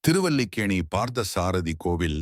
திருவல்லிக்கேணி பார்த்தசாரதி கோவில்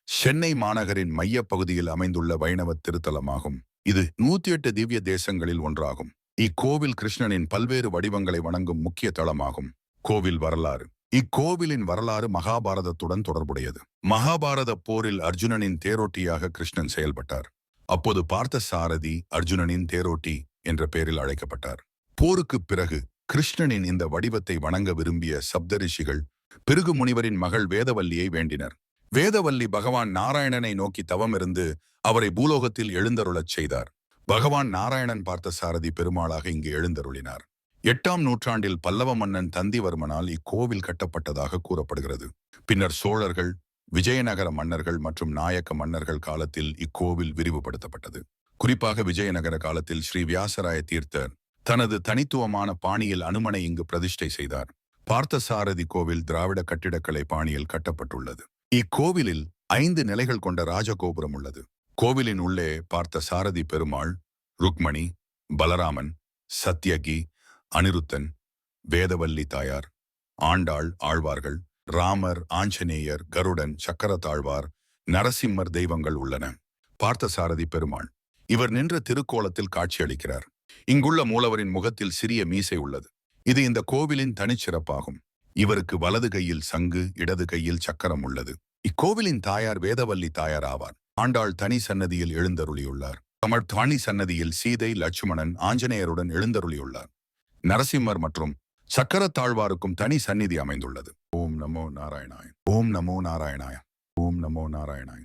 சென்னை மாநகரின் மையப் பகுதியில் அமைந்துள்ள வைணவ திருத்தலமாகும். இது 108 திவ்ய தேசங்களில் ஒன்றாகும். இக்கோவில் கிருஷ்ணனின் பல்வேறு வடிவங்களை வணங்கும் முக்கிய தளமாகும். கோவில் வரலாறு. இக்கோவிலின் வரலாறு மகாபாரதத்துடன் தொடர்புடையது. மகாபாரத போரில் அர்ஜுனனின் தேரோட்டியாக கிருஷ்ணன் செயல்பட்டார். அப்போது பார்த்தசாரதி அர்ஜுனனின் தேரோட்டி என்ற பெயரில் அழைக்கப்பட்டார். போருக்குப் பிறகு கிருஷ்ணனின் இந்த வடிவத்தை வணங்க விரும்பிய சப்தரிஷிகள் பிருகு முனிவரின் மகள் வேதவல்லியை வேண்டினர். வேதவல்லி பகவான் நாராயணனை நோக்கி தவமிருந்து அவரை பூலோகத்தில் எழுந்தருளச் செய்தார். பகவான் நாராயணன் பார்த்தசாரதி பெருமாளாக இங்கு எழுந்தருளினார். 8ஆம் நூற்றாண்டில் பல்லவ மன்னன் தந்திவர்மனால் இக்கோவில் கட்டப்பட்டதாக கூறப்படுகிறது. பின்னர் சோழர்கள், விஜயநகர மன்னர்கள் மற்றும் நாயக்க மன்னர்கள் காலத்தில் இக்கோவில் விரிவுபடுத்தப்பட்டது. குறிப்பாக விஜயநகர காலத்தில் ஸ்ரீ வியாசராய தீர்த்தர் தனது தனித்துவமான பாணியில் அனுமனை இங்கு பிரதிஷ்டை செய்தார். பார்த்தசாரதி கோவில் திராவிட கட்டிடக்கலை பாணியில் கட்டப்பட்டுள்ளது. இக்கோவிலில் 5 நிலைகள் கொண்ட ராஜகோபுரம் உள்ளது. கோவிலின் உள்ளே பார்த்தசாரதி பெருமாள், ருக்மணி, பலராமன், சத்யகி, அனிருத்தன், வேதவல்லி தாயார், ஆண்டாள், ஆழ்வார்கள், ராமர், ஆஞ்சநேயர், கருடன், சக்கரத்தாழ்வார், நரசிம்மர் தெய்வங்கள் உள்ளன. பார்த்தசாரதி பெருமாள் இவர் நின்ற திருக்கோலத்தில் காட்சியளிக்கிறார். இங்குள்ள மூலவரின் முகத்தில் சிறிய மீசை உள்ளது. இது இந்த கோவிலின் தனிச்சிறப்பாகும். இவருக்கு வலது கையில் சங்கு, இடது கையில் சக்கரம் உள்ளது. இக்கோவிலின் தாயார் வேதவல்லி தாயார் ஆவார். ஆண்டாள் தனி சன்னதியில் எழுந்தருளியுள்ளார். தமிழ் தனி சன்னதியில் சீதை, லட்சுமணன், ஆஞ்சநேயருடன் எழுந்தருளியுள்ளார். நரசிம்மர் மற்றும் சக்கரத்தாழ்வாருக்கும் தனி சந்நிதி அமைந்துள்ளது. ஓம் நமோ நாராயணாய. ஓம் நமோ நாராயணாய. ஓம் நமோ நாராயணாய.